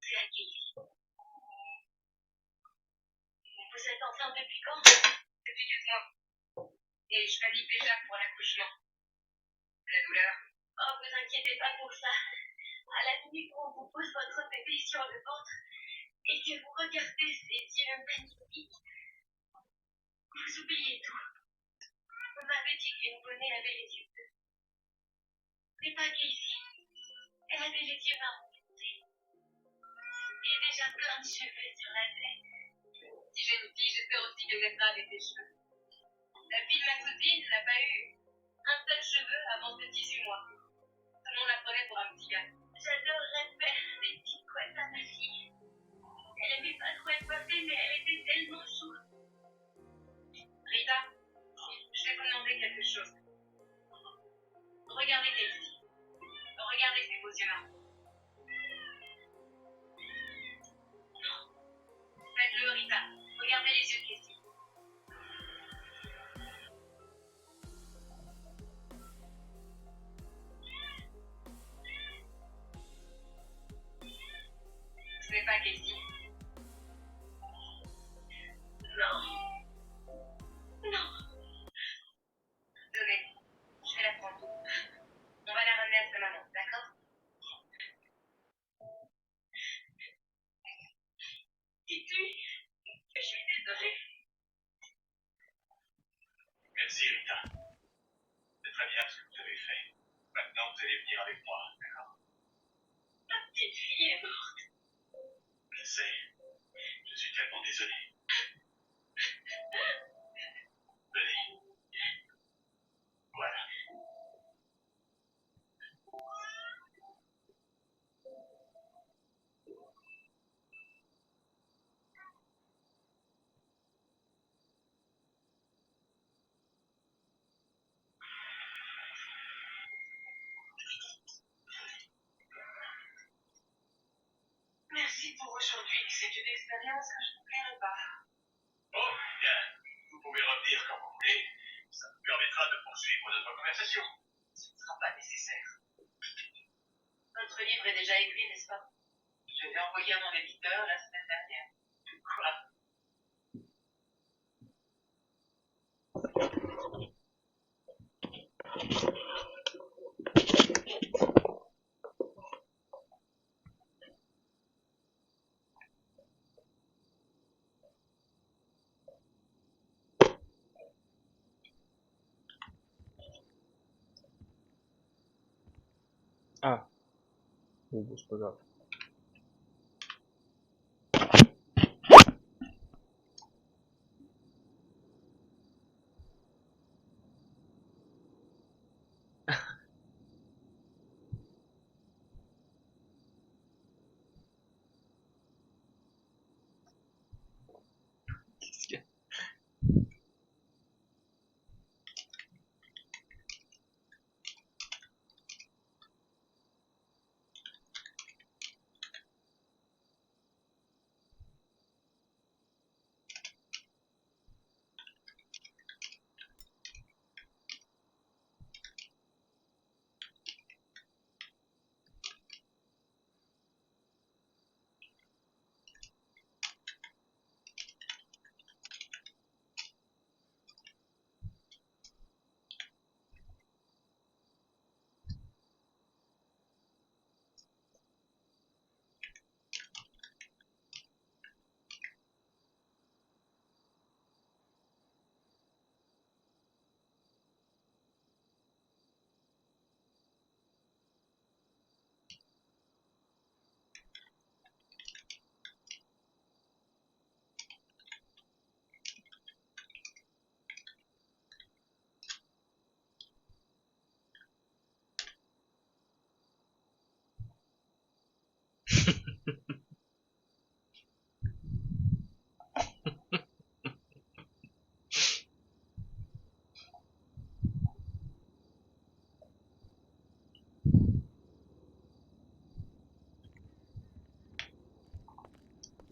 C'est à Kelly. Vous êtes enceinte depuis quand? Depuis 4 mois. Et je panique déjà pour l'accouchement. La douleur. Oh, vous inquiétez pas pour ça. À la minute où on vous pose votre bébé sur le ventre et que vous regardez ces yeux magnifiques, vous oubliez tout. On m'avait dit qu'une poney avait les yeux bleus. Mais pas Casey. Elle avait les yeux marrons. Et déjà plein de cheveux sur la tête. Si j'ai une fille, j'espère aussi qu'elle naîtra avec des cheveux. La fille de ma cousine n'a pas eu un seul cheveu avant ses 18 mois. Tout le monde la prenait pour un petit gars. J'adorerais faire des petites couettes à ma fille. Elle aimait pas trop être coiffée, mais elle était tellement chaude. Rita, je vais vous demander quelque chose. Regardez Casey. Regardez ses beaux yeux marrons. Faites-le, Rita. Regardez les yeux de Casey. Ce n'est pas Casey. Non. Non. Donnez. Je vais la prendre. On va la ramener à sa maman, d'accord? Dis-tu? Je suis désolée. Merci, Rita. C'est très bien ce que vous avez fait. Maintenant, vous allez venir avec moi, d'accord? Ma petite fille est morte. Je sais. Je suis tellement désolé. Venez. Voilà. Merci pour aujourd'hui. C'est une expérience que je n'oublierai pas. Oh, bien. Vous pouvez revenir quand vous voulez. Ça vous permettra de poursuivre notre conversation. Ce ne sera pas nécessaire. Votre livre est déjà écrit, n'est-ce pas? Je l'ai envoyé à mon éditeur la semaine dernière. Quoi? Ah, bon, c'est pas grave. Qu'est-ce qu'il y a?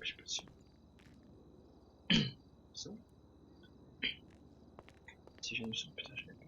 Je suis pas sûr. Ça? Si j'ai mis son putain, je l'ai pas.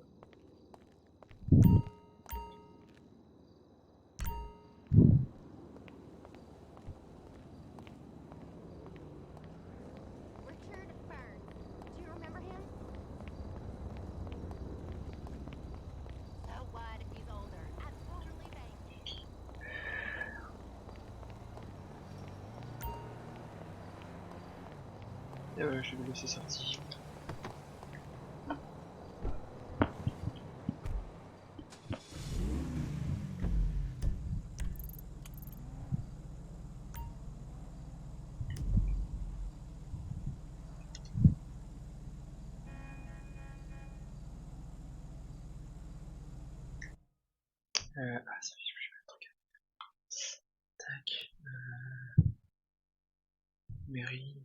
Je vais le laisser sorti. Ah, ça fait que je mets un truc. Tac. Mairie.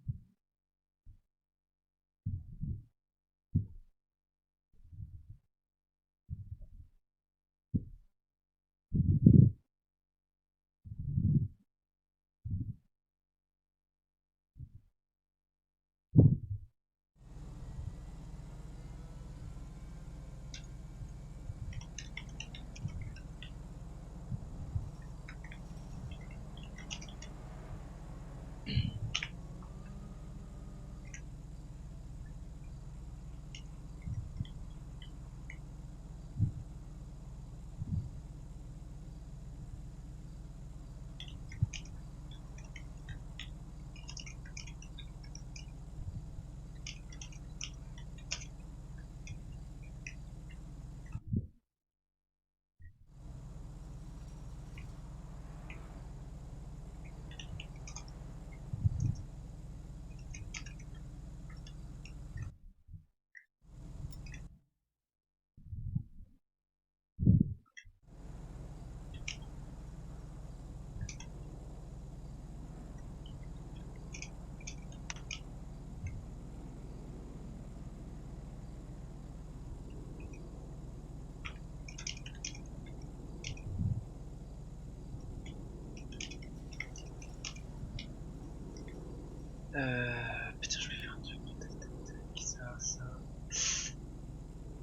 Putain, je vais faire un truc. Tac, tac, tac. Ça.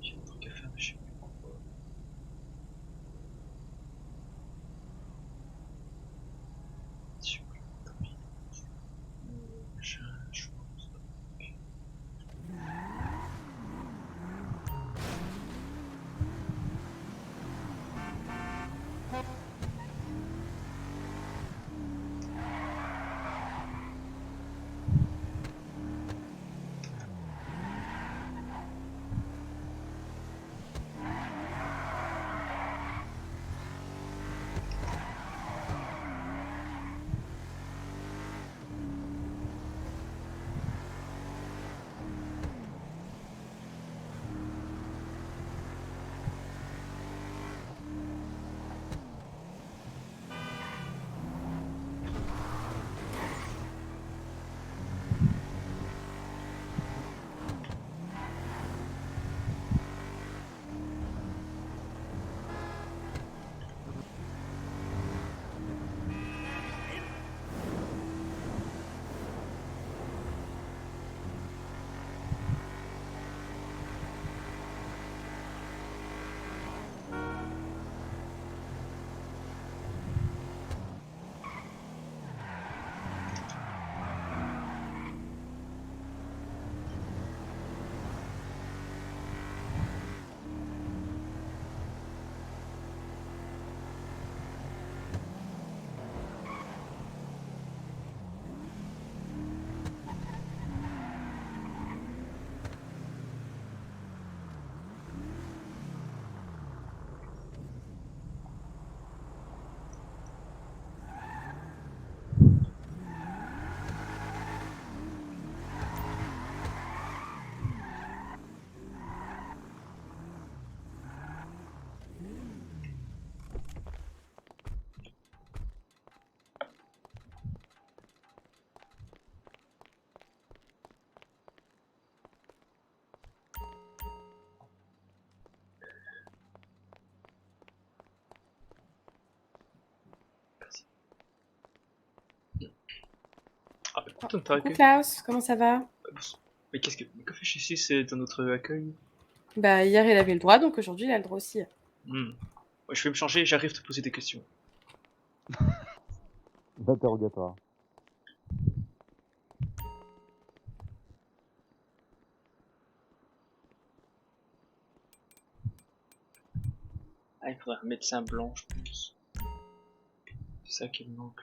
J'ai un truc à faire, mais je sais plus quoi. Je sais plus. Tant pis. Je pense. Ah, écoute, on t'a Coucou accueilli. Klaus, comment ça va? Mais qu'est-ce que. Mais que fais-je ici? C'est dans notre accueil? Bah hier il avait le droit, donc aujourd'hui il a le droit aussi. Ouais, je vais me changer, j'arrive te poser des questions. D'interrogatoire. Ah, il faudrait un médecin blanc, je pense. C'est ça qui me manque.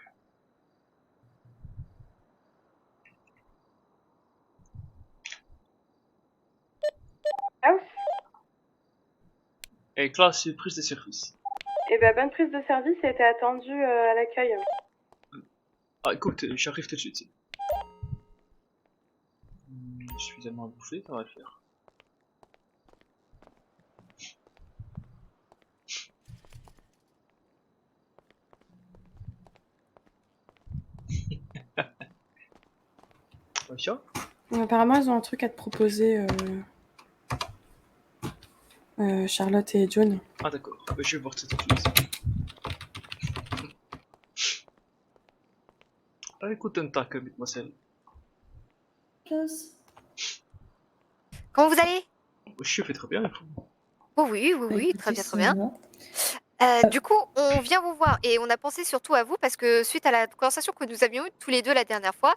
Et classe prise de service. Eh ben, bonne prise de service, elle était attendue à l'accueil. Ah, écoute, j'arrive tout de suite. Suffisamment à bouffer, ça va le faire. Tiens. Apparemment, elles ont un truc à te proposer, Charlotte et John. Ah d'accord, je vais voir ça tout de suite. Ah, écoute un tac, mademoiselle. Comment vous allez? Je fais très bien, et vous? Oh oui, oui, oui, très bien, très bien. Du coup, on vient vous voir et on a pensé surtout à vous parce que suite à la conversation que nous avions eue tous les deux la dernière fois,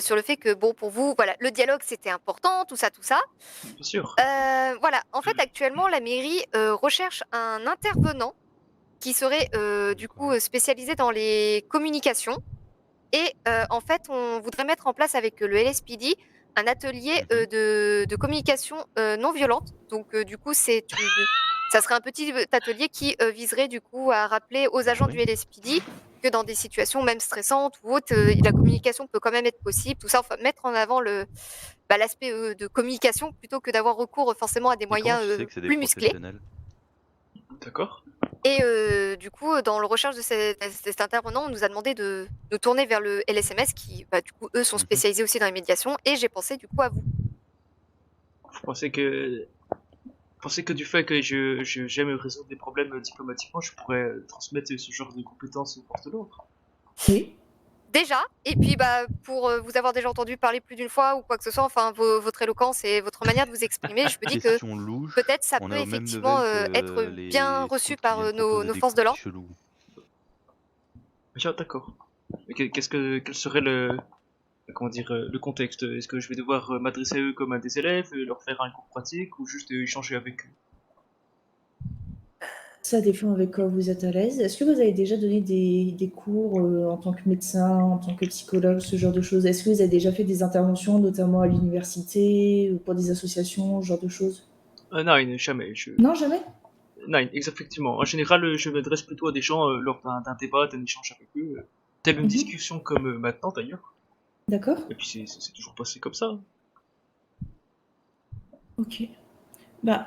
sur le fait que, bon, pour vous, voilà, le dialogue, c'était important, tout ça, tout ça. Bien sûr. Voilà, en fait, actuellement, la mairie recherche un intervenant qui serait du coup spécialisé dans les communications. Et en fait, on voudrait mettre en place avec le LSPD un atelier de communication non violente. Donc, du coup, ça serait un petit atelier qui viserait du coup à rappeler aux agents du LSPD que dans des situations même stressantes ou autres, la communication peut quand même être possible. Tout ça, enfin, mettre en avant l'aspect de communication plutôt que d'avoir recours forcément à des Et comment moyens tu sais que c'est des plus musclés. professionnels? D'accord. Et du coup, dans le recherche de cet intervenant, on nous a demandé de nous tourner vers le LSMS qui, du coup, eux sont spécialisés aussi dans les médiations. Et j'ai pensé du coup à vous. Vous pensez que du fait que j'aime résoudre des problèmes diplomatiquement, je pourrais transmettre ce genre de compétences aux forces de l'ordre? Oui. Déjà, et puis pour vous avoir déjà entendu parler plus d'une fois ou quoi que ce soit, enfin votre éloquence et votre manière de vous exprimer, je me dis que Question louche, peut-être ça on peut est au même effectivement level que être bien les reçu scouts qui par viennent nos proposer des forces de cookies l'ordre. chelous. Déjà, d'accord. Quel serait comment dire, le contexte? Est-ce que je vais devoir m'adresser à eux comme à des élèves, leur faire un cours pratique ou juste échanger avec eux? Ça dépend avec quoi vous êtes à l'aise. Est-ce que vous avez déjà donné des cours en tant que médecin, en tant que psychologue, ce genre de choses? Est-ce que vous avez déjà fait des interventions, notamment à l'université, pour des associations, ce genre de choses? Non, jamais. Non, jamais? Non, effectivement. En général, je m'adresse plutôt à des gens lors d'un débat, d'un échange avec eux. Telle une discussion comme maintenant d'ailleurs. D'accord. Et puis c'est toujours passé comme ça. Ok. Bah,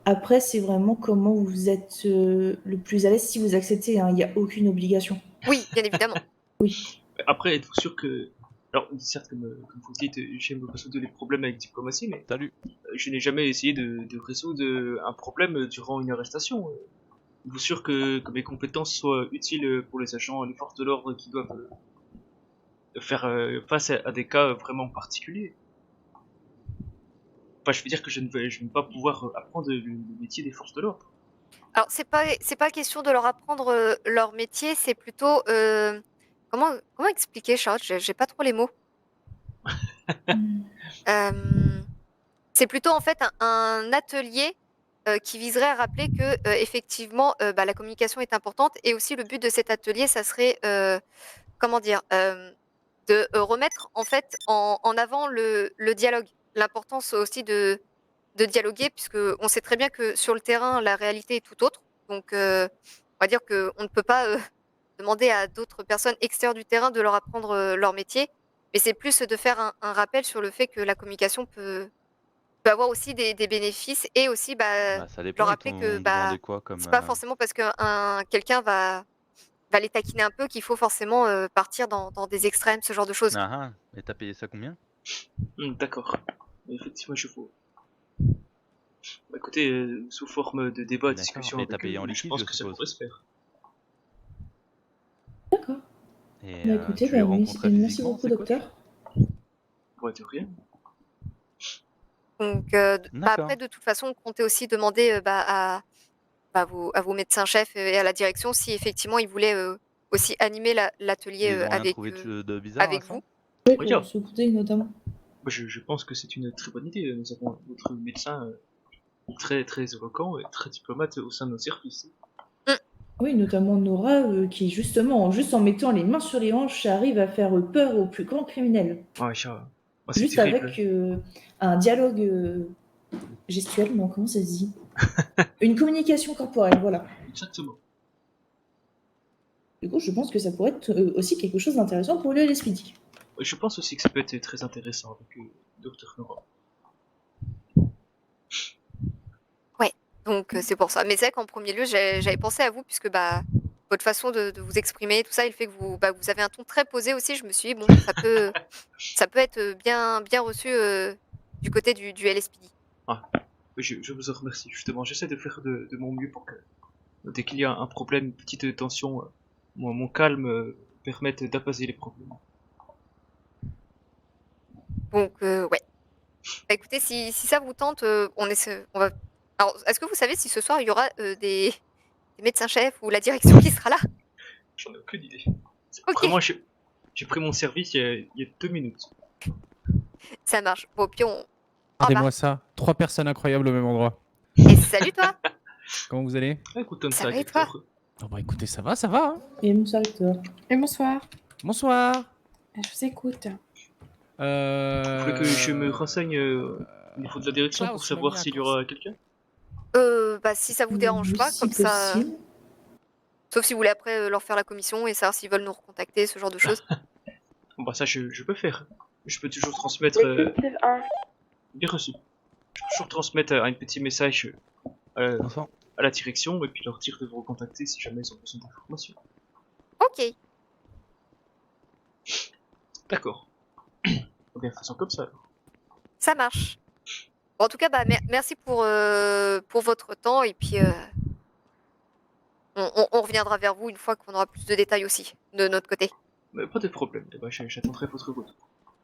après, c'est vraiment comment vous êtes le plus à l'aise si vous acceptez, hein. Il n'y a aucune obligation. Oui, bien évidemment. Oui. Après, êtes-vous sûr que... Alors, certes, comme vous dites, j'aime résoudre les problèmes avec diplomatie, mais Salut. je n'ai jamais essayé de résoudre un problème durant une arrestation. Êtes-vous sûr que mes compétences soient utiles pour les agents, les forces de l'ordre qui doivent faire face à des cas vraiment particuliers? Enfin, je veux dire que je ne vais pas pouvoir apprendre le métier des forces de l'ordre. Alors c'est pas question de leur apprendre leur métier, c'est plutôt comment expliquer, Charlotte? J'ai pas trop les mots. C'est plutôt en fait un atelier qui viserait à rappeler que effectivement la communication est importante et aussi le but de cet atelier, ça serait comment dire de remettre en fait en avant le dialogue, l'importance aussi de dialoguer, puisque on sait très bien que sur le terrain, la réalité est tout autre. Donc, on va dire qu'on ne peut pas demander à d'autres personnes extérieures du terrain de leur apprendre leur métier, mais c'est plus de faire un rappel sur le fait que la communication peut avoir aussi des bénéfices et aussi Bah, ça leur dépend, ils rappeler que t'ont demandé quoi comme... c'est pas forcément parce que quelqu'un va les taquiner un peu qu'il faut forcément partir dans des extrêmes, ce genre de choses. Ah ah, et t'as payé ça combien? D'accord. Effectivement, je vois. Bah, écoutez, sous forme de débat, D'accord, discussion et t'as avec payé eux, en je liquide, pense je que ça suppose. pourrait se faire. D'accord. Et Bah écoutez, tu les bah, rencontrais merci physiquement, beaucoup, ces coachs? docteur. Ouais, de rien. Donc, D'accord. après, de toute façon, comptez aussi demander à vos médecins-chefs et à la direction si effectivement ils voulaient aussi animer l'atelier Et ils ont rien avec, trouvé de bizarre à avec ça? vous. Oui, Regarde. pour se coûter notamment. Bah, je pense que c'est une très bonne idée. Nous avons notre médecin très très éloquent et très diplomate au sein de nos services. Oui, notamment Nora, qui justement, juste en mettant les mains sur les hanches, arrive à faire peur aux plus grands criminels. Ouais, ça, c'est Juste terrible. avec un dialogue gestuel, non, comment ça se dit? Une communication corporelle, voilà. Exactement. Du coup, je pense que ça pourrait être aussi quelque chose d'intéressant pour le LSPD. Je pense aussi que ça peut être très intéressant avec Dr Nora. Donc c'est pour ça. Mais c'est vrai qu'en premier lieu, j'avais pensé à vous puisque bah votre façon de vous exprimer, tout ça, il fait que vous avez un ton très posé aussi. Je me suis dit bon, ça peut être bien reçu du côté du LSPD. Ah, je vous en remercie. Justement, j'essaie de faire de mon mieux pour que dès qu'il y a un problème, une petite tension, mon calme permette d'apaiser les problèmes. Donc ouais. Bah, écoutez, si ça vous tente, on va. Alors, est-ce que vous savez si ce soir il y aura des médecins-chefs ou la direction qui sera là? J'en ai aucune idée. Ok, Vraiment, j'ai pris mon service il y a 2 minutes. ça marche. Bon, puis on. Au revoir. Regardez-moi ça. 3 personnes incroyables au même endroit. Et salut toi. Comment vous allez? Ah, écoute, comme Ça ça, va et toi? Hector. Oh bah écoutez, ça va, ça va. Hein. Et bonsoir, Victor. Et bonsoir. Bonsoir. Je vous écoute. Vous voulez que je me renseigne au niveau de la direction Klaus pour savoir m'a mis un s'il y corset. aura quelqu'un? Bah si ça vous dérange Oui, pas, si comme ça. possible. Sauf si vous voulez après leur faire la commission et savoir s'ils veulent nous recontacter, ce genre de choses. Bon, bah, ça, je peux faire. Je peux toujours transmettre. Détective 1. Bien reçu. Je peux toujours transmettre un petit message Bonsoir. à la direction et puis leur dire de vous recontacter si jamais ils ont besoin d'informations. Ok. D'accord. Eh bien, faisons comme ça alors. Ça marche. Bon, en tout cas, bah, merci pour votre temps et puis on reviendra vers vous une fois qu'on aura plus de détails aussi de notre côté. Mais pas de problème. Eh ben, j'attendrai votre retour.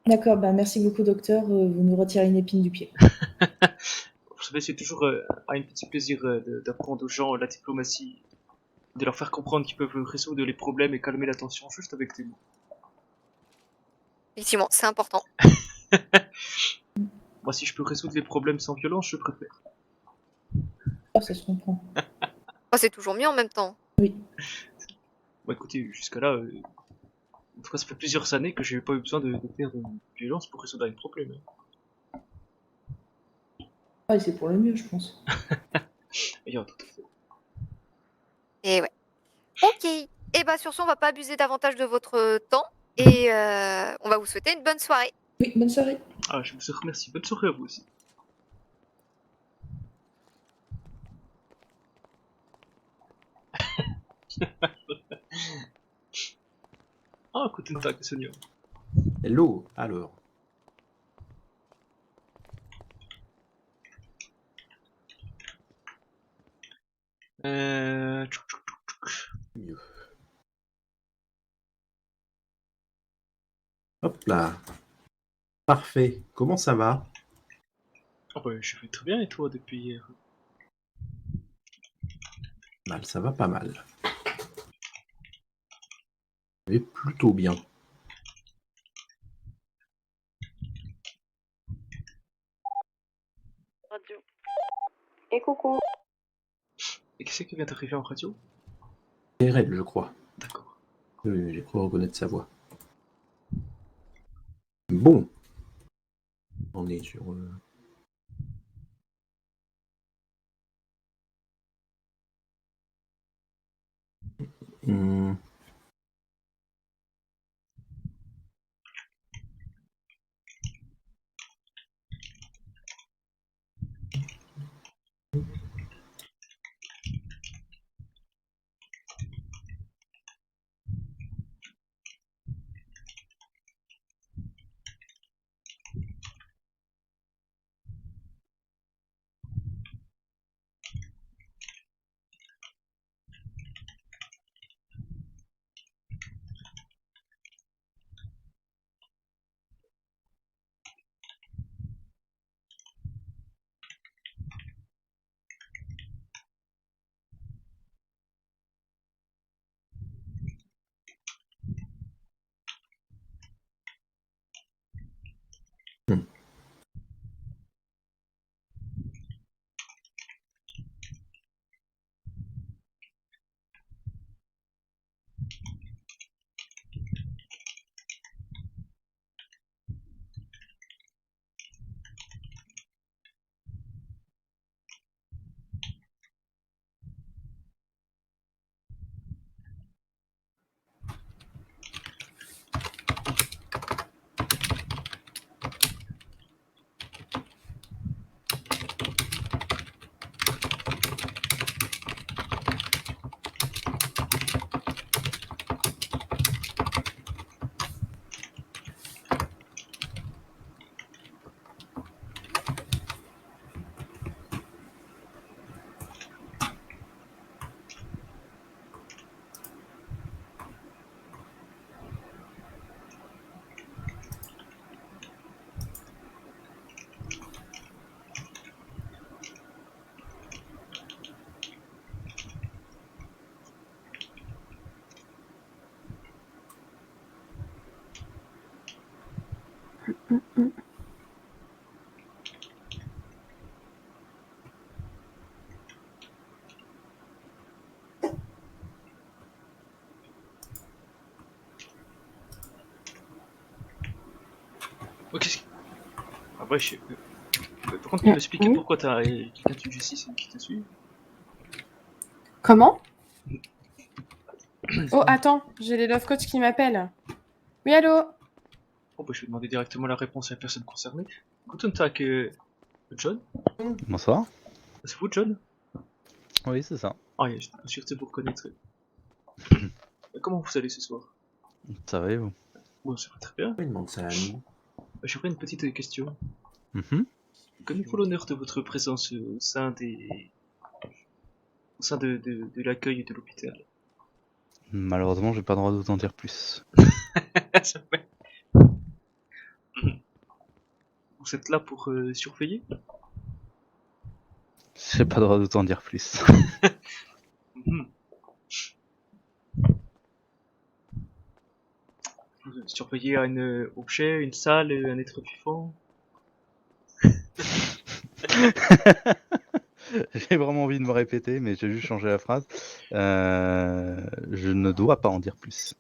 D'accord, bah merci beaucoup, docteur. Vous nous retirez une épine du pied. Vous savez, c'est toujours un petit plaisir d'apprendre aux gens la diplomatie, de leur faire comprendre qu'ils peuvent résoudre les problèmes et calmer la tension juste avec des mots. Effectivement, c'est important. Moi, si je peux résoudre les problèmes sans violence, je préfère. Oh, ça se comprend. Oh, c'est toujours mieux en même temps. Bon, écoutez, jusqu'à là, en tout cas, ça fait plusieurs années que j'ai pas eu besoin de faire de violence pour résoudre un problème. Ah, et c'est pour le mieux, je pense. D'ailleurs, tout à fait. Et ouais. Ok. Et bah sur ce, on va pas abuser davantage de votre temps et on va vous souhaiter une bonne soirée. Oui, bonne soirée. Ah, je vous remercie. Bonne soirée à vous aussi. Ah, guten Tag, Sonia. Hello, alors. Mieux. Hop là. Parfait. Comment ça va? Ah bah, je vais très bien et toi depuis hier? Mal, ça va pas mal. Mais plutôt bien. Radio. Et coucou. Et qui c'est qui vient d'arriver en radio? C'est Red, je crois. D'accord. Oui, j'ai cru reconnaître sa voix. Bon. On est sur... Hmm. Ok. Après, par contre, tu peux m'expliquer Oui. pourquoi t'as quelqu'un de justice qui te suit? Comment? Oh, attends, j'ai les love coach qui m'appellent. Oui, allô? Oh, bah, je vais demander directement la réponse à la personne concernée. Guten Tag, John? Bonsoir. C'est vous, John? Oui, c'est ça. Ah, je suis pas sûr de vous reconnaître. Comment vous allez ce soir? Ça va et vous? Bon, ça va très bien. Il demande ça à nous. J'aurais une petite question. Mhm. Connaissez-vous l'honneur de votre présence au sein de l'accueil de l'hôpital? Malheureusement, j'ai pas le droit de vous en dire plus. Ça fait- Vous êtes là pour surveiller? J'ai pas le droit de vous en dire plus. Mhm. Vous surveillez un objet, une salle, un être vivant? J'ai vraiment envie de me répéter, mais j'ai juste changé la phrase. Je ne dois pas en dire plus.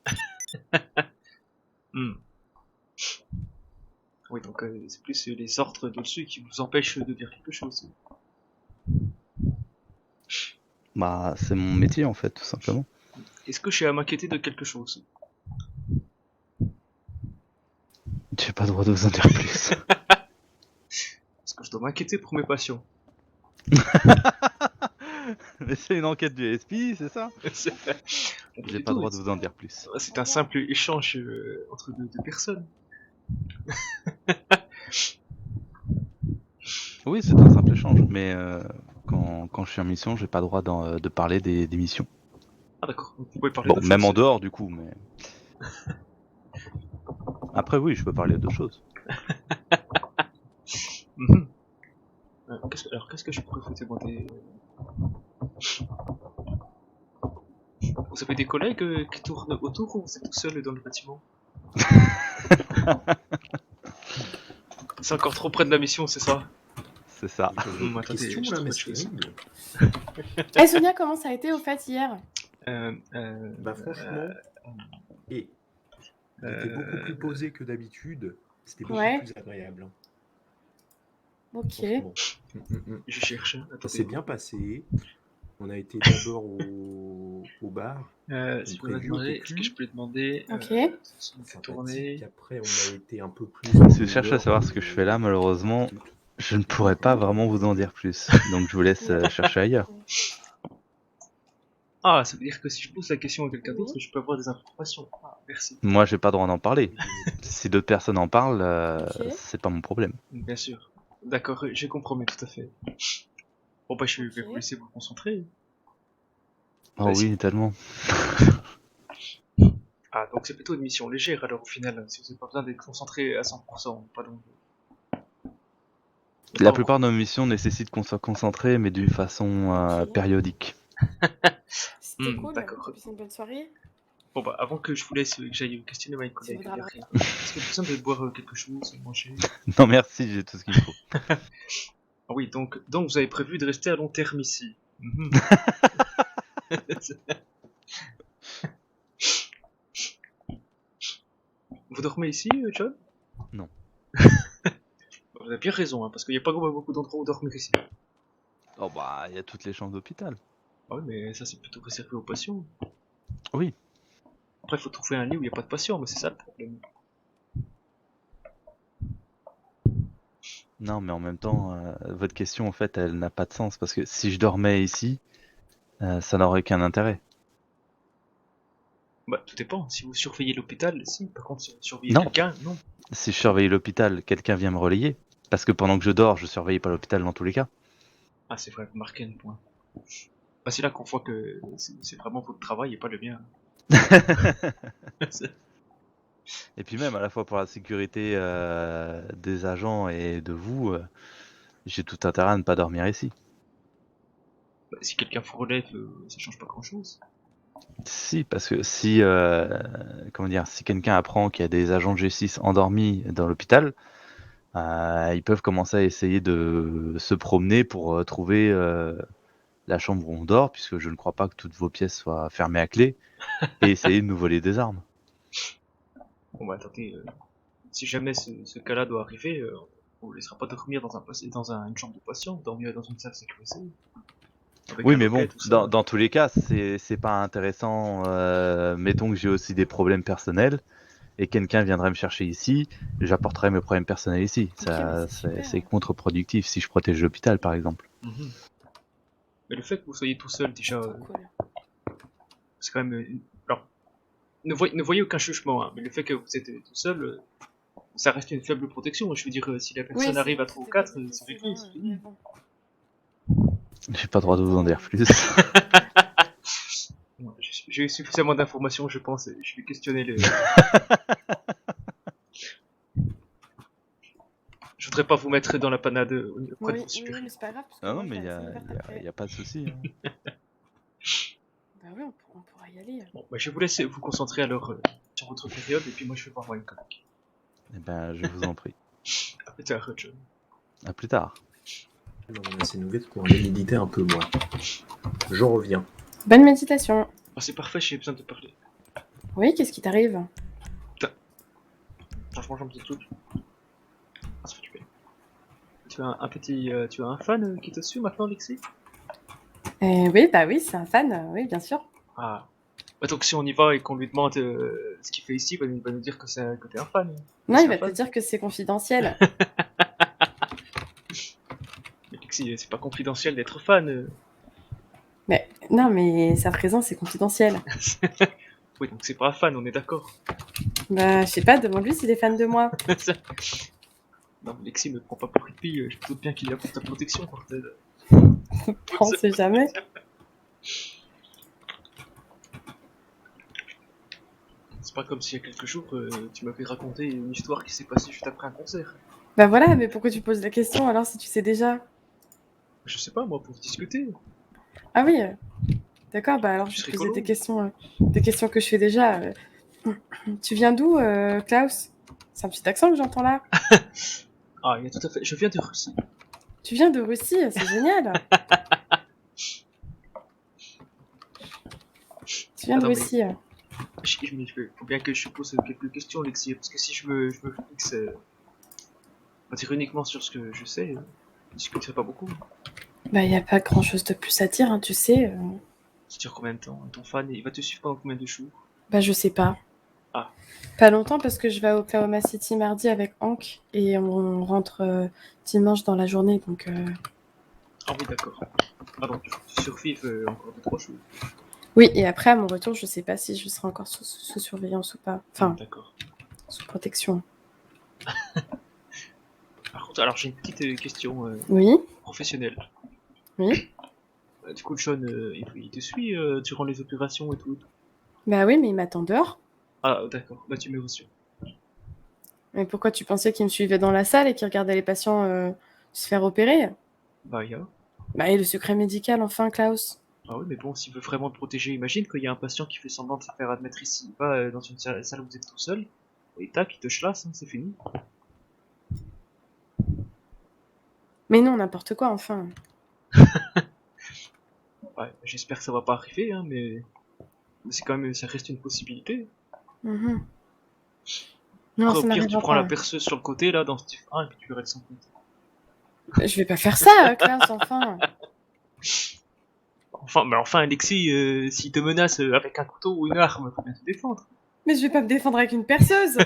Hmm. Oui, donc c'est plus les ordres de-dessus qui vous empêchent de dire quelque chose. Bah, c'est mon métier en fait, tout simplement. Est-ce que j'ai à m'inquiéter de quelque chose? J'ai pas le droit de vous en dire plus. Est-ce que je dois m'inquiéter pour mes patients? Mais c'est une enquête du SP, c'est ça? J'ai pas le droit de vous en dire plus. C'est un simple échange entre deux personnes. Oui, c'est un simple échange, mais quand je suis en mission, j'ai pas le droit de parler des missions. Ah d'accord, vous pouvez parler Bon, d'autre même chose. en dehors du coup, mais... Après oui, je peux parler d'autres choses. Mhm. Alors qu'est-ce que je pourrais vous demander? Vous avez des collègues qui tournent autour ou vous êtes tout seul dans le bâtiment? C'est encore trop près de la mission, c'est ça? C'est ça. Attendez, Question je là, trouve mais autre c'est chose. terrible. Eh, Sonia, comment ça a été au fait hier? Bah franchement, et il était beaucoup plus posé que d'habitude. C'était beaucoup Ouais. plus agréable. Ok. Franchement. Je cherche. Ça Attendez. s'est bien passé. On a été d'abord au bar. Si comme je peux prévu au demander, est-ce que je PQ. peux demander Ok. tourner. Après, on a été un peu plus. Si vous cherchez à savoir ce que je fais là, malheureusement, je ne pourrais pas vraiment vous en dire plus. Donc je vous laisse chercher ailleurs. Ah, ça veut dire que si je pose la question à quelqu'un d'autre, je peux avoir des informations. Ah, merci. Moi, j'ai pas le droit d'en parler. Si d'autres personnes en parlent, Ok. c'est pas mon problème. Bien sûr. D'accord, j'ai compris tout à fait. Bon bah je vais vous laisser vous concentrer. Oh Vas-y. oui, tellement. Ah, donc c'est plutôt une mission légère alors au final, si vous n'avez pas besoin d'être concentré à 100%, pardon. La plupart de nos missions nécessitent qu'on soit concentré, mais d'une façon périodique. C'était cool. D'accord. T'as passé une bonne soirée? Bon bah avant que je vous laisse, que j'aille questionner mes collègues vaudra le derrière, est-ce que vous avez besoin de boire quelque chose, manger? Non merci, j'ai tout ce qu'il me faut. Ah oui, donc vous avez prévu de rester à long terme ici. Mhm. Vous dormez ici, John? Non. Vous avez bien raison, hein, parce qu'il n'y a pas beaucoup d'endroits où dormir ici. Oh bah, il y a toutes les chambres d'hôpital. Ah oui, mais ça c'est plutôt réservé aux patients. Oui. Après, il faut trouver un lit où il n'y a pas de patients, mais c'est ça le problème. Non, mais en même temps, votre question, en fait, elle n'a pas de sens, parce que si je dormais ici, ça n'aurait aucun intérêt. Bah, tout dépend. Si vous surveillez l'hôpital, si. Par contre, si vous surveillez Non. quelqu'un, non. Si je surveillais l'hôpital, quelqu'un vient me relayer. Parce que pendant que je dors, je surveille pas l'hôpital dans tous les cas. Ah, c'est vrai, vous marquez un point. Bah, c'est là qu'on voit que c'est vraiment votre travail et pas le mien. Et puis même, à la fois pour la sécurité des agents et de vous, j'ai tout intérêt à ne pas dormir ici. Bah, si quelqu'un vous relève, ça change pas grand chose. Si, parce que si, comment dire, si quelqu'un apprend qu'il y a des agents de G6 endormis dans l'hôpital, ils peuvent commencer à essayer de se promener pour trouver la chambre où on dort, puisque je ne crois pas que toutes vos pièces soient fermées à clé, et essayer de nous voler des armes. Bon bah attendez, si jamais ce cas-là doit arriver, on vous laissera pas dormir une chambre de patient, dormir dans une salle sécurisée. Avec Oui, un mais loquet, bon, tout ça. dans tous les cas, c'est pas intéressant. Mettons que j'ai aussi des problèmes personnels et quelqu'un viendrait me chercher ici, j'apporterai mes problèmes personnels ici. Ok, mais c'est C'est super. contre-productif si je protège l'hôpital, par exemple. Mhm. Mais le fait que vous soyez tout seul déjà, Trop cool. c'est quand même. Alors, ne voyez aucun jugement, hein, mais le fait que vous êtes tout seul, ça reste une faible protection. Je veux dire, si la personne Oui, arrive à 3 ou 4, c'est c'est réglé, bon, c'est fini. mais bon. J'ai pas le droit de vous en dire plus. Non, j'ai eu suffisamment d'informations, je pense, et je vais questionner les. Je voudrais pas vous mettre dans la panade auprès de vos Oui, supérieurs. mais c'est pas grave. Parce que Non, moi, mais j'ai il la scène ouverte après. y a pas de souci. Hein. Bah oui, on pourra y aller. Bon, bah, je vous laisse vous concentrer alors sur votre période, et puis moi je vais voir moi une collègue. Eh ben, je vous en prie. À plus tard, John. À plus tard. On a assez nouvelles pour aller méditer un peu, moi. Je reviens. Bonne méditation. Ah, c'est parfait, j'ai besoin de parler. Oui, qu'est-ce qui t'arrive? Franchement, j'en petit truc. Ah, ça fait du bien. Tu as un petit. Tu as un fan qui te suit maintenant, Lexi? Oui, bah oui, c'est un fan, oui, bien sûr. Ah. Bah, donc si on y va et qu'on lui demande ce qu'il fait ici, il va nous dire que t'es un fan. Non, C'est il un va te fan. dire que c'est confidentiel. Mais Lexi, c'est pas confidentiel d'être fan. Mais non, mais sa présence est confidentielle. Oui, donc c'est pas un fan, on est d'accord. Bah, je sais pas, demande-lui s'il est fan de moi. Non, mais Lexi me prend pas pour hippie, je me doute bien qu'il est là pour ta protection, bordel. On sait jamais. C'est pas comme s'il y a quelques jours, tu m'avais raconté une histoire qui s'est passée juste après un concert. Bah voilà, mais pourquoi tu poses la question alors si tu sais déjà? Je sais pas, moi, pour discuter. Ah oui, d'accord, bah alors je C'est vais te poser rigolo. des questions que je fais déjà. Tu viens d'où, Klaus? C'est un petit accent que j'entends là. Ah, il y a tout à fait. Je viens de Russie. Tu viens de Russie, c'est génial. Tu viens de Attends, mais- Russie. Il faut bien que je pose quelques questions, Lexi, parce que si je me fixe, on va dire uniquement sur ce que je sais, je discuterai pas beaucoup. Bah y a pas grand chose de plus à dire, hein, tu sais. Ça dure combien de temps? Ton fan, il va te suivre pendant combien de jours? Bah je sais pas. Ah. Pas longtemps parce que je vais à Oklahoma City mardi avec Hank et on rentre dimanche dans la journée, donc. Ah oui, d'accord. Ah donc, il faut que tu survives encore 2-3 jours. Oui, et après à mon retour, je sais pas si je serai encore sous surveillance ou pas. Enfin, D'accord. sous protection. Par contre, alors j'ai une petite question Oui, professionnelle. oui. Du coup, John, il te suit durant les opérations et tout. Bah oui, mais il m'attend dehors. Ah, d'accord. Bah, tu m'es reçu. Mais pourquoi tu pensais qu'il me suivait dans la salle et qu'il regardait les patients se faire opérer? Bah, il y a. Bah et le secret médical, enfin, Klaus. Ah oui, mais bon, s'il veut vraiment te protéger, imagine qu'il y a un patient qui fait semblant de se faire admettre ici. Il va dans une salle où vous êtes tout seul, et tac, il te chlasse, hein, c'est fini. Mais non, n'importe quoi, enfin. Ouais, j'espère que ça va pas arriver, hein, mais c'est quand même, ça reste une possibilité. Mhm. Non, Après, ça au pire, tu n'arrivera prends la pas. perceuse sur le côté, là, dans Steve 1, et puis tu règles son compte. Je vais pas faire ça, Klaus, enfin. Enfin, Alexis, s'il te menace avec un couteau ou une arme, faut bien te défendre. Mais je vais pas me défendre avec une perceuse.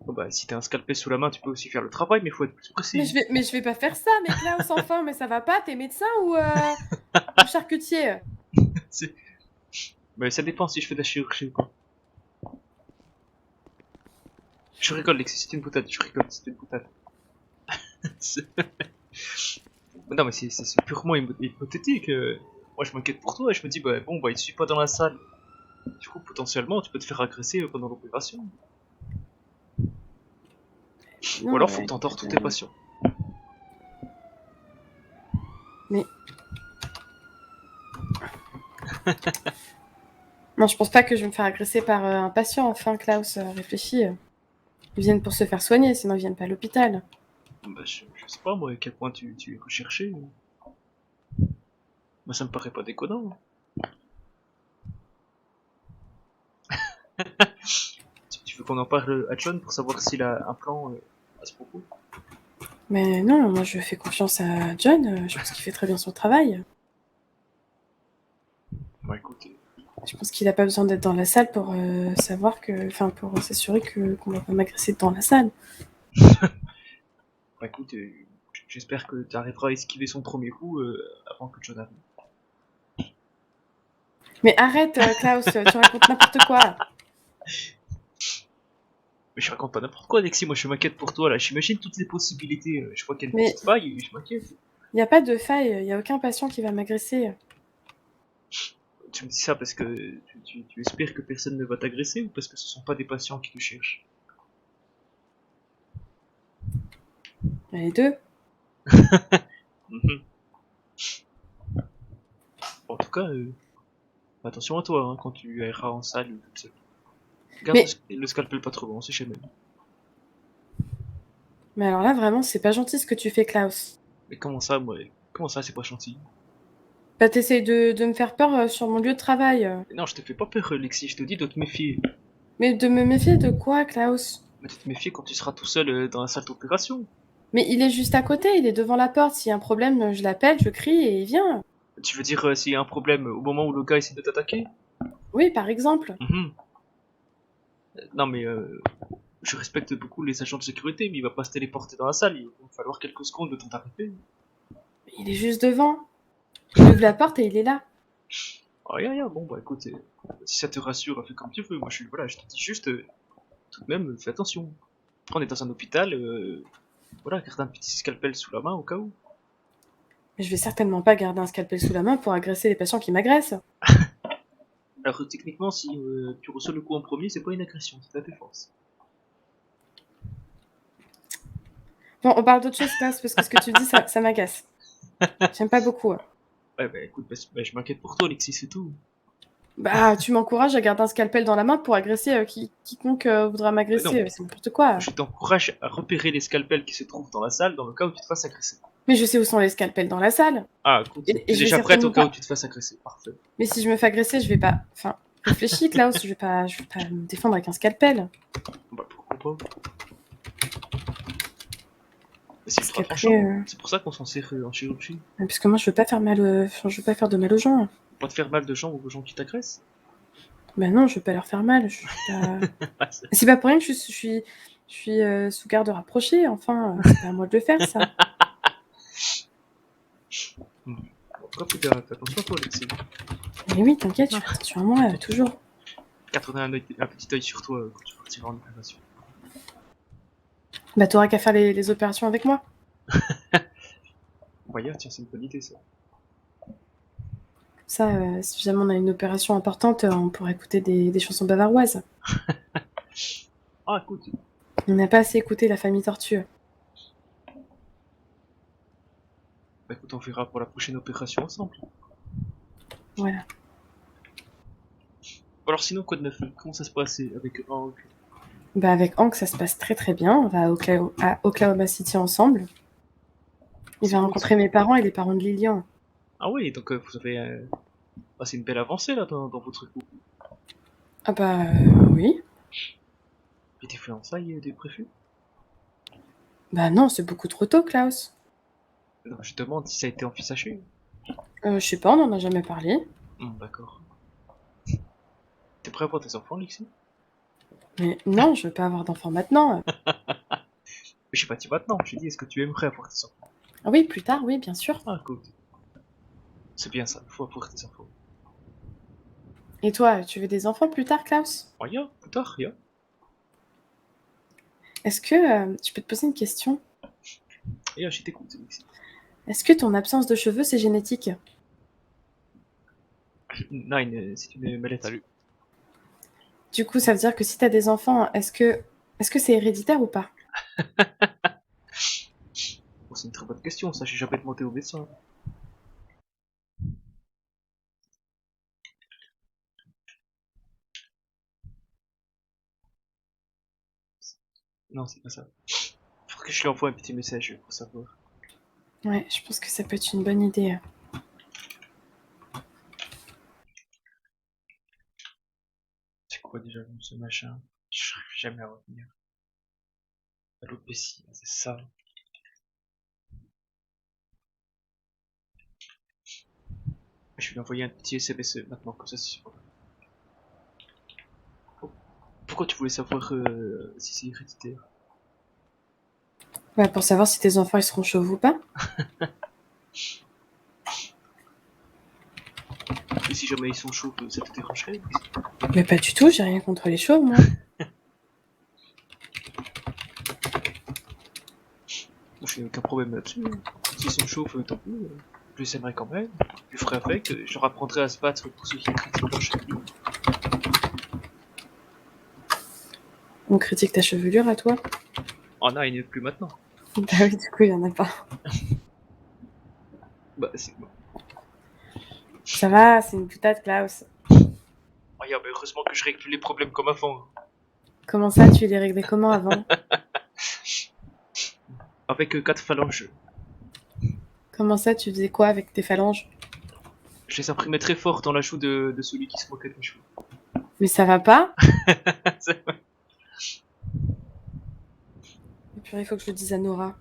Bon, bah, si t'as un scalpel sous la main, tu peux aussi faire le travail, mais faut être plus précis. Mais je vais pas faire ça, mais Klaus, enfin, mais ça va pas, t'es médecin ou charcutier? Mais ça dépend si je fais de la chirurgie ou pas. Je rigole, Alexis, c'est une boutade, je rigole, c'est une boutade. Non, mais c'est purement hypothétique. Moi, je m'inquiète pour toi, et je me dis, bah, bon, bah, il suit pas dans la salle. Du coup, potentiellement, tu peux te faire agresser pendant l'opération. Non, Ou alors, mais- faut que t'entores tous tes patients. Mais- Non, je pense pas que je vais me faire agresser par un patient. Enfin, Klaus, réfléchis. Ils viennent pour se faire soigner, sinon ils viennent pas à l'hôpital. Bah, je sais pas, moi, à quel point tu es recherché. Moi, ça me paraît pas déconnant. Tu veux qu'on en parle à John pour savoir s'il a un plan à ce propos? Mais non, moi je fais confiance à John. Je pense qu'il fait très bien son travail. Bah, écoute, Je pense qu'il a pas besoin d'être dans la salle pour savoir que, enfin, pour s'assurer qu'on va pas m'agresser dans la salle. bah, écoute, j'espère que tu arriveras à esquiver son premier coup avant que John arrive. Mais arrête, Klaus, tu racontes n'importe quoi. Mais je raconte pas n'importe quoi, Alexis, moi je m'inquiète pour toi là, j'imagine toutes les possibilités, je vois qu'il y a une Mais- petite faille et je m'inquiète. Il n'y a pas de faille, il n'y a aucun patient qui va m'agresser. Tu me dis ça parce que tu espères que personne ne va t'agresser ou parce que ce sont pas des patients qui te cherchent? Les deux. Mhm. En tout cas, attention à toi hein, quand tu iras en salle ou toute seule. Garde Mais- le scalpel pas trop loin, on sait jamais. Mais alors là, vraiment, c'est pas gentil ce que tu fais, Klaus. Mais comment ça, moi? Comment ça, c'est pas gentil? Bah, t'essayes de me faire peur sur mon lieu de travail. Mais non, je te fais pas peur, Alexis, je te dis de te méfier. Mais de me méfier de quoi, Klaus? Mais de te méfier quand tu seras tout seul dans la salle d'opération. Mais il est juste à côté, il est devant la porte. S'il y a un problème, je l'appelle, je crie et il vient. Tu veux dire s'il y a un problème au moment où le gars essaie de t'attaquer? Oui, par exemple. Mhm. Non mais je respecte beaucoup les agents de sécurité, mais il va pas se téléporter dans la salle, il va falloir quelques secondes de temps d'arriver. Il est juste devant. Il ouvre la porte et il est là. Rien, bon bah écoute, si ça te rassure, fais comme tu veux, moi voilà, je te dis juste, tout de même, fais attention. On est dans un hôpital, voilà, garde un petit scalpel sous la main au cas où. Mais je vais certainement pas garder un scalpel sous la main pour agresser les patients qui m'agressent. Alors techniquement, si tu reçois le coup en premier, c'est pas une agression, c'est ta défense. Bon, on parle d'autre chose, Klaus, parce que ce que tu dis, ça m'agace. J'aime pas beaucoup. Ouais bah écoute, je m'inquiète pour toi Alexis, c'est tout. Bah, tu m'encourages à garder un scalpel dans la main pour agresser quiconque voudra m'agresser. Non. C'est n'importe quoi. Je t'encourage à repérer les scalpels qui se trouvent dans la salle dans le cas où tu te fasses agresser. Mais je sais où sont les scalpels dans la salle. Ah, écoute, Et t'es je vais déjà prête au certainement cas pas- où tu te fasses agresser, parfait. Mais si je me fais agresser, je vais pas... Enfin, réfléchis, Klaus, je vais pas me défendre avec un scalpel. Bah pourquoi pas. Mais c'est ultra qu'après, tranchant, c'est pour ça qu'on s'en sert en chirurgie. Parce que moi, je veux pas faire mal... je veux pas faire de mal aux gens. Pas te faire mal de gens ou aux gens qui t'agressent. Bah non, je veux pas leur faire mal. Je suis pas... c'est pas pour rien que je suis sous garde rapprochée. Enfin, c'est pas à moi de le faire, ça. En tout cas, fais attention à toi, Alexis. Mais oui, t'inquiète, je fais attention à moi, toujours. Garde un petit œil sur toi quand tu partiras en opération. Bah t'auras qu'à faire les opérations avec moi. Voyez, tiens, c'est une bonne idée ça. Ça, si jamais on a une opération importante, on pourrait écouter des chansons bavaroises. Ah, écoute. On n'a pas assez écouté La Famille Tortue. Bah écoute, on verra pour la prochaine opération ensemble. Voilà. Alors sinon, quoi de neuf? Comment ça se passe avec Hank? Bah avec Hank, ça se passe très très bien. On va à Oklahoma City ensemble. Il va rencontrer mes parents et les parents de Lilian. Ah oui, donc vous avez... Ah, c'est une belle avancée là dans votre couple. Ah bah oui. Et tes fiançailles des préfets? Bah non, c'est beaucoup trop tôt, Klaus. Non, je te demande si ça a été envisagé. Je sais pas, on en a jamais parlé. D'accord. T'es prêt pour tes enfants, Lexi? Mais non, je veux pas avoir d'enfants maintenant. Je sais pas dit maintenant, j'ai dit est-ce que tu aimerais avoir tes enfants? Ah oui, plus tard, oui, bien sûr. Ah, cool. C'est bien ça, il faut avoir tes enfants. Et toi, tu veux des enfants plus tard, Klaus? Oh, ya, plus tard, ya. Est-ce que je peux te poser une question? Ya, je t'écoute, Lexi. Est-ce que ton absence de cheveux, c'est génétique? Nine, c'est une maladie. Salut. Du coup, ça veut dire que si t'as des enfants, est-ce que c'est héréditaire ou pas? Oh, c'est une très bonne question, ça, j'ai jamais demandé au médecin. Non, c'est pas ça. Faut que je lui envoie un petit message pour savoir. Ouais, je pense que ça peut être une bonne idée. C'est quoi déjà ce machin? Je n'arrive jamais à retenir. Alopécie, c'est ça. Je vais lui envoyer un petit SMS maintenant, comme ça c'est sûr. Pourquoi tu voulais savoir si c'est héréditaire? Ouais, pour savoir si tes enfants ils seront chauves ou pas. Et si jamais ils sont chauds, ça te dérangerait? Mais pas du tout, j'ai rien contre les chauves, moi. Moi, je n'ai aucun problème là-dessus. S'ils sont chauds, tant pis. Je les aimerais quand même. Je ferai avec. Je leur apprendrai à se battre pour ceux qui critiquent leur chevelure. On critique ta chevelure à toi. Oh non, il n'y en a plus maintenant. Bah oui, du coup, il y en a pas. Bah, c'est bon. Ça va, c'est une boutade, Klaus. Regarde, mais heureusement que je règle plus les problèmes comme avant. Comment ça, tu les réglais comment avant? Avec 4 phalanges. Comment ça, tu faisais quoi avec tes phalanges? Je les imprimais très fort dans la joue de celui qui se moquait de mes cheveux. Mais ça va pas? Et puis il faut que je le dise à Nora.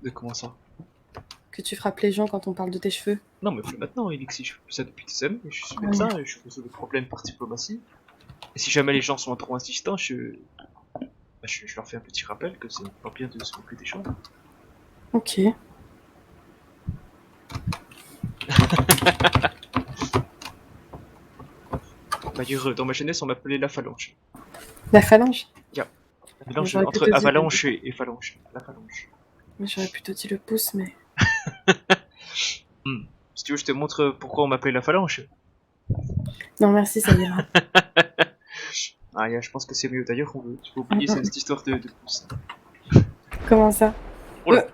Mais comment ça? Que tu frappes les gens quand on parle de tes cheveux. Non, mais plus maintenant, Elixir. Je fais ça depuis des années. Je suis médecin et je résous les problèmes par diplomatie. Et si jamais les gens sont trop insistants, je leur fais un petit rappel que c'est pas bien de se moquer des gens. Ok. D'ailleurs, dans ma jeunesse, on m'appelait la phalange. La phalange? Yeah. La phalange entre avalanche et phalange. La phalange. Mais j'aurais plutôt dit le pouce, mais... Si tu veux, je te montre pourquoi on m'appelait la phalange. Non, merci, ça ira. Ah, yeah, je pense que c'est mieux. D'ailleurs, tu peux oublier cette histoire de pouce. Comment ça? Oh là.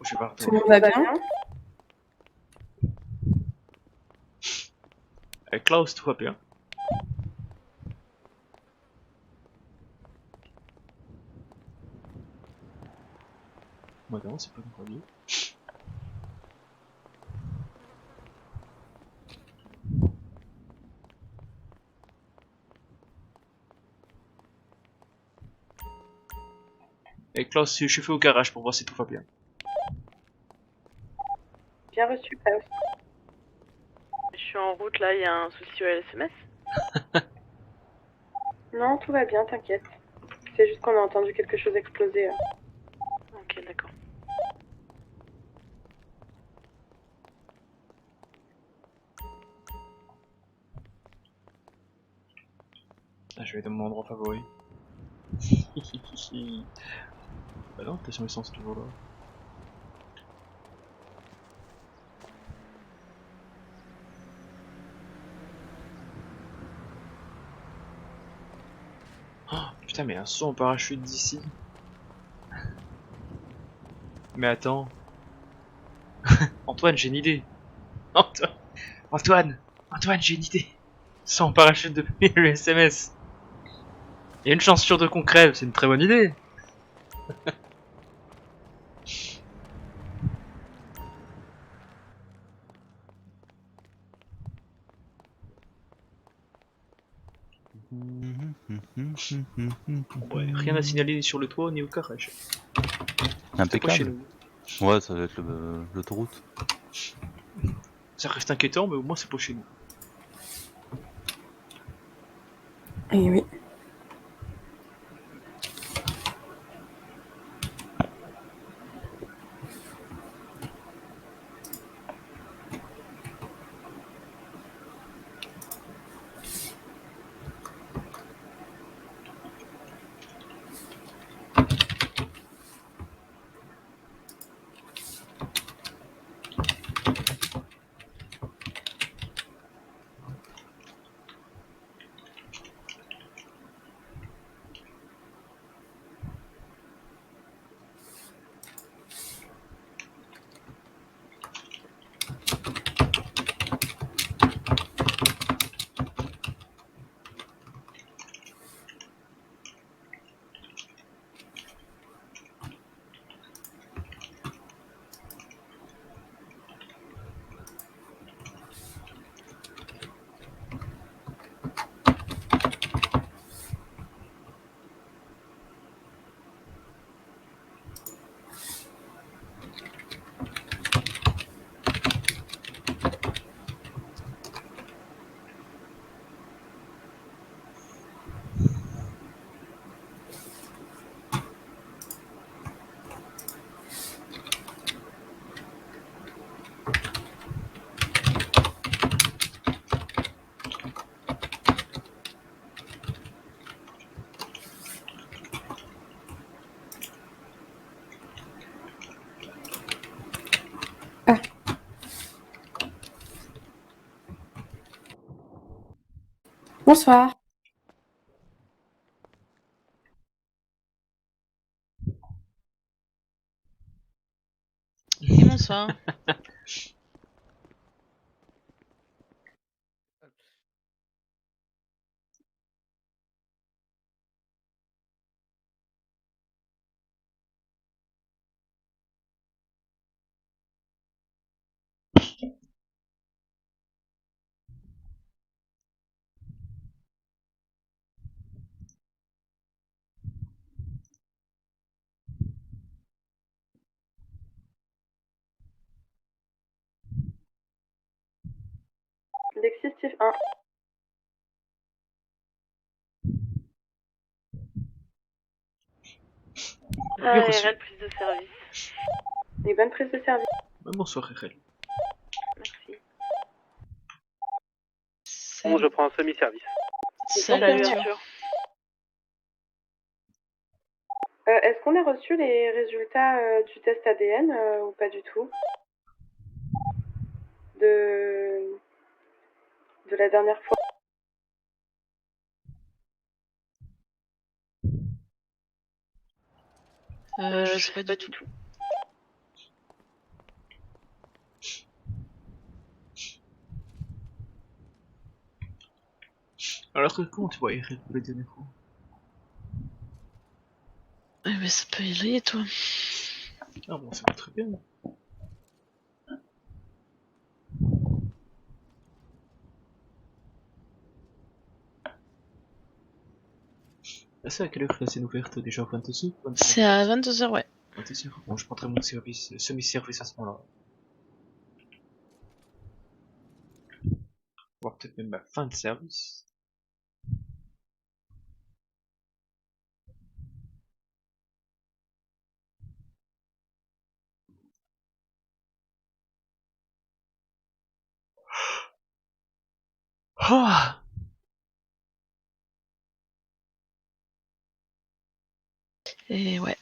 Je vais pas Tout le monde va bien? Avec Klaus, tout va bien. Moi non, c'est pas mon premier. Et Klaus, je suis fait au garage pour voir si tout va bien. Bien reçu, Klaus. Je suis en route là, il y a un souci au SMS. Non, tout va bien, t'inquiète. C'est juste qu'on a entendu quelque chose exploser. Ok, d'accord. Ah, je vais dans mon endroit favori. Bah non, t'es sur l'essence toujours là. Oh, putain, mais un saut en parachute d'ici. Mais attends. Antoine, j'ai une idée. Antoine, j'ai une idée. Saut en parachute depuis le SMS. Il y a une chance sur deux qu'on crève, c'est une très bonne idée. Ouais, rien à signaler sur le toit ni au garage. Impeccable. Ouais, ça va être l'autoroute. Ça reste inquiétant, mais au moins c'est pas chez nous. Eh oui. Bonsoir. Et bonsoir. Lexi Steve 1. Bien reçu. RL, prise de service. Et bonne prise de service. Bonsoir RL. Merci. Bon, je prends un semi-service. Salut Arthur. Est-ce qu'on a reçu les résultats du test ADN ou pas du tout? De la dernière fois? Je sais pas du tout. Alors comment tu vois RL pour les dernières fois? Eh ben, ça peut y aller, toi. Ah bon, ça va très bien. Ah, c'est à quelle heure la scène ouverte déjà? 22h? C'est à 22h, ouais. 22h. Bon, je prendrai mon service, semi-service à ce moment-là. Voire peut-être même ma fin de service. Ah! Et ouais.